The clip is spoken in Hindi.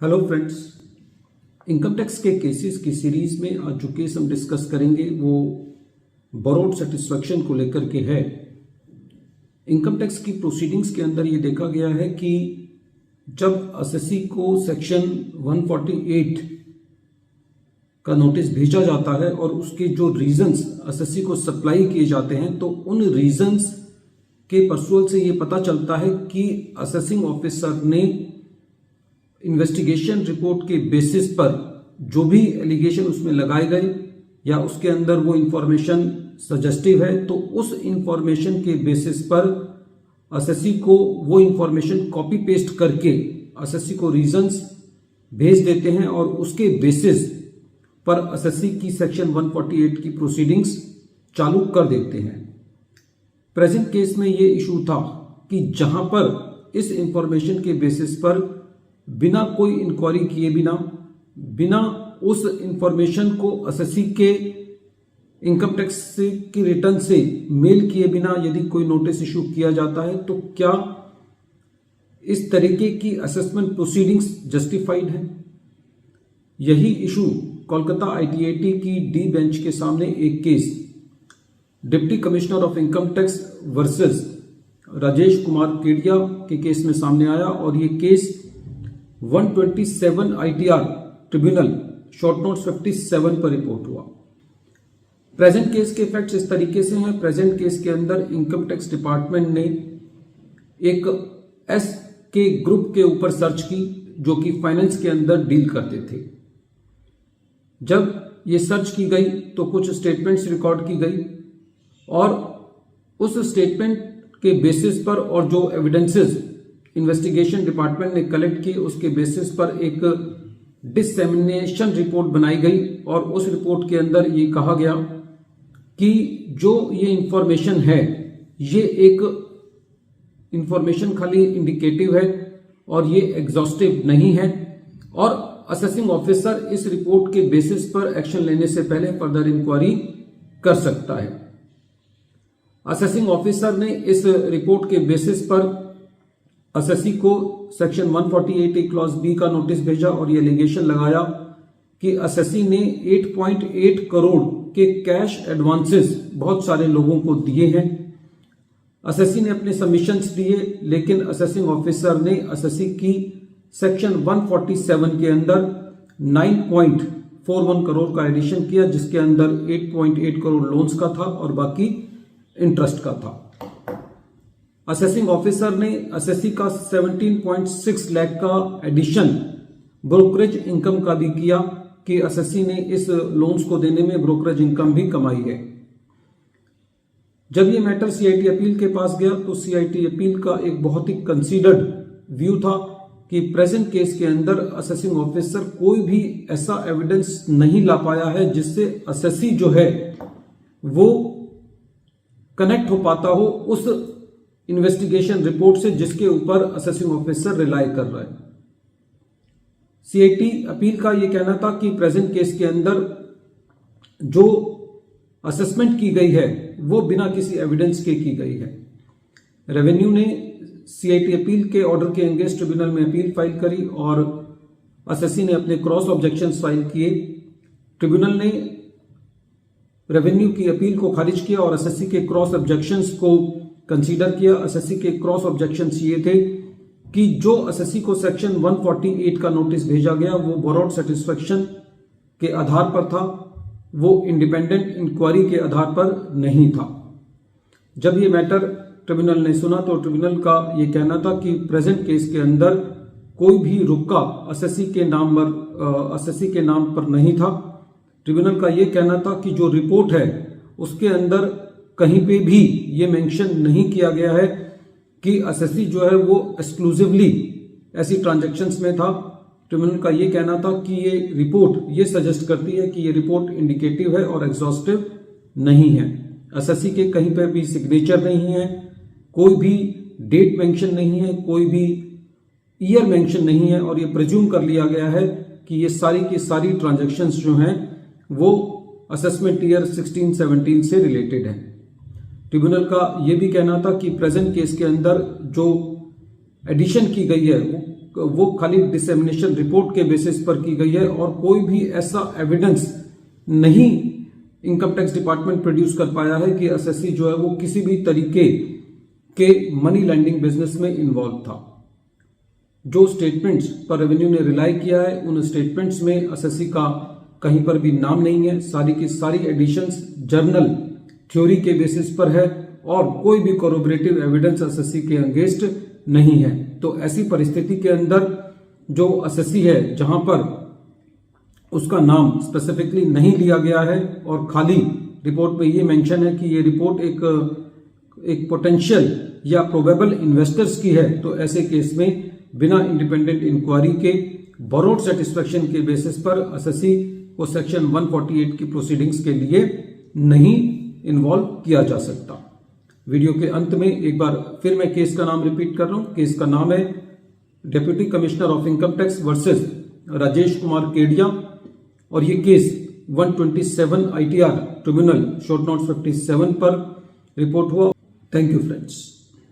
हेलो फ्रेंड्स, इनकम टैक्स के केसेस की सीरीज में आज जो केस हम डिस्कस करेंगे वो बोरोड सेटिस्फैक्शन को लेकर के है। इनकम टैक्स की प्रोसीडिंग्स के अंदर ये देखा गया है कि जब एसएससी को सेक्शन 148 का नोटिस भेजा जाता है और उसके जो रीजंस एसएससी को सप्लाई किए जाते हैं तो उन रीजंस के परसुअल से ये पता चलता है कि असेसिंग ऑफिसर ने इन्वेस्टिगेशन रिपोर्ट के बेसिस पर जो भी एलिगेशन उसमें लगाए गए या उसके अंदर वो इंफॉर्मेशन सजेस्टिव है तो उस इंफॉर्मेशन के बेसिस पर एसएससी को वो इंफॉर्मेशन कॉपी पेस्ट करके एसएससी को रीजंस भेज देते हैं और उसके बेसिस पर एसएससी की सेक्शन 148 की प्रोसीडिंग्स चालू कर देते हैं। प्रेजेंट केस में ये इशू था कि जहां पर इस इंफॉर्मेशन के बेसिस पर बिना कोई इंक्वायरी किए बिना उस इंफॉर्मेशन को एसएससी के इनकम टैक्स की रिटर्न से मेल किए बिना यदि कोई नोटिस इशू किया जाता है तो क्या इस तरीके की असेसमेंट प्रोसीडिंग्स जस्टिफाइड है? यही इशू कोलकाता आईटीएटी की डी बेंच के सामने एक case deputy commissioner of income tax versus Rajesh Kumar Kedia के केस में सामने आया और ये case 127 ITR tribunal short note 57 पर रिपोर्ट हुआ। प्रेजेंट केस के फैक्ट्स इस तरीके से हैं। प्रेजेंट केस के अंदर इनकम टैक्स डिपार्टमेंट ने एक एस के ग्रुप के ऊपर सर्च की जो कि फाइनेंस के अंदर डील करते थे। जब ये सर्च की गई तो कुछ स्टेटमेंट्स रिकॉर्ड की गई और उस स्टेटमेंट के बेसिस पर और जो एविडेंसेस इन्वेस्टिगेशन डिपार्टमेंट ने कलेक्ट की उसके बेसिस पर एक डिससेमिनेशन रिपोर्ट बनाई गई और उस रिपोर्ट के अंदर ये कहा गया कि जो ये इंफॉर्मेशन है ये एक इंफॉर्मेशन खाली इंडिकेटिव है और ये एग्जॉस्टिव नहीं है और असेसिंग ऑफिसर इस रिपोर्ट के बेसिस पर एक्शन लेने से पहले फर्दर इंक्वायरी कर सकता है। असेसिंग ऑफिसर ने इस रिपोर्ट के बेसिस पर एसएससी को सेक्शन 148 क्लॉज बी का नोटिस भेजा और ये एलिगेशन लगाया कि एसएससी ने 8.8 करोड़ के कैश एडवांसेस बहुत सारे लोगों को दिए हैं। एसएससी ने अपने सबमिशंस दिए लेकिन असेसिंग ऑफिसर ने एसएससी की सेक्शन 147 के अंदर 9.41 करोड़ का एडिशन किया जिसके अंदर 8.8 करोड़ लोन्स का था और बाकी इंटरेस्ट का था। असेसिंग ऑफिसर ने एसएससी का 17.6 लाख का एडिशन ब्रोकरेज इनकम का भी किया कि एसएससी ने इस लोन्स को देने में ब्रोकरेज इनकम भी कमाई है। जब ये मैटर सीआईटी अपील के पास गया तो सीआईटी अपील का एक बहुत ही कंसीडर्ड व्यू था कि प्रेजेंट केस के अंदर असेसिंग ऑफिसर कोई भी ऐसा एविडेंस नहीं ला पाया है जिससे एसएससी जो है वो कनेक्ट हो पाता हो उस इन्वेस्टिगेशन रिपोर्ट से जिसके ऊपर असेसिंग ऑफिसर रिलाई कर रहा है। सीआईटी अपील का यह कहना था कि प्रेजेंट केस के अंदर जो असेसमेंट की गई है वो बिना किसी एविडेंस के की गई है। रेवेन्यू ने सीआईटी अपील के ऑर्डर के अगेंस्ट ट्रिब्यूनल में अपील फाइल करी और एसएससी ने अपने क्रॉस ऑब्जेक्शंस फाइल किए। ट्रिब्यूनल ने रेवेन्यू की अपील को खारिज किया और एसएससी के क्रॉस ऑब्जेक्शंस को कंसीडर किया। एसएससी के क्रॉस ऑब्जेक्शंस ये थे कि जो एसएससी को सेक्शन 148 का नोटिस भेजा गया वो बोरोड सेटिस्फैक्शन के आधार पर था, वो इंडिपेंडेंट इंक्वायरी के आधार पर नहीं था। जब ये मैटर ट्रिब्यूनल ने सुना तो ट्रिब्यूनल का ये कहना था कि प्रेजेंट केस के अंदर कोई भी रुक्का एसएससी के नाम पर नहीं था। ट्रिब्यूनल का ये कहना था कि जो रिपोर्ट है उसके अंदर कहीं पे भी ये मेंशन नहीं किया गया है कि एसएससी जो है वो एक्सक्लूसिवली ऐसी ट्रांजैक्शंस में था। ट्रिब्यूनल का ये कहना था कि ये रिपोर्ट ये सजेस्ट करती है कि ये रिपोर्ट इंडिकेटिव है और एग्जॉस्टिव नहीं है। एसएससी के कहीं पे भी सिग्नेचर नहीं है, कोई भी डेट मेंशन नहीं है, कोई भी ईयर मेंशन नहीं है और ये प्रिज्यूम कर लिया गया है कि ये सारी की सारी ट्रांजैक्शंस जो हैं वो असेसमेंट ईयर 16-17 से रिलेटेड है। ट्रिब्यूनल का यह भी कहना था कि प्रेजेंट केस के अंदर जो एडिशन की गई है वो वो खाली डिसेमिनेशन रिपोर्ट के बेसिस पर की गई है और कोई भी ऐसा एविडेंस नहीं इनकम टैक्स डिपार्टमेंट प्रोड्यूस कर पाया है कि एसएससी जो है वो किसी भी तरीके के मनी लैंडिंग बिजनेस में इन्वॉल्व था। जो स्टेटमेंट्स पर रेवेन्यू ने रिलाई किया है उन स्टेटमेंट्स में एसएससी का कहीं पर भी नाम नहीं है। सारी की सारी एडिशंस जर्नल थ्योरी के बेसिस पर है और कोई भी कोरोबरेटिव एविडेंस एसएससी के अगेंस्ट नहीं है। तो ऐसी परिस्थिति के अंदर जो एसएससी है जहां पर उसका नाम स्पेसिफिकली नहीं लिया गया है और खाली रिपोर्ट में ये मेंशन है कि ये रिपोर्ट एक पोटेंशियल या प्रोबेबल इन्वेस्टर्स की है, तो ऐसे केस में बिना इंडिपेंडेंट इंक्वायरी के बोरोड सेटिस्फेक्शन के बेसिस पर एसएससी को सेक्शन 148 की प्रोसीडिंग्स के लिए नहीं इन्वॉल्व किया जा सकता। वीडियो के अंत में एक बार फिर मैं केस का नाम रिपीट कर रहा हूं। केस का नाम है deputy commissioner of income tax versus Rajesh Kumar Kedia और ये case 127 ITR tribunal short note 57 पर रिपोर्ट हुआ। Thank you friends.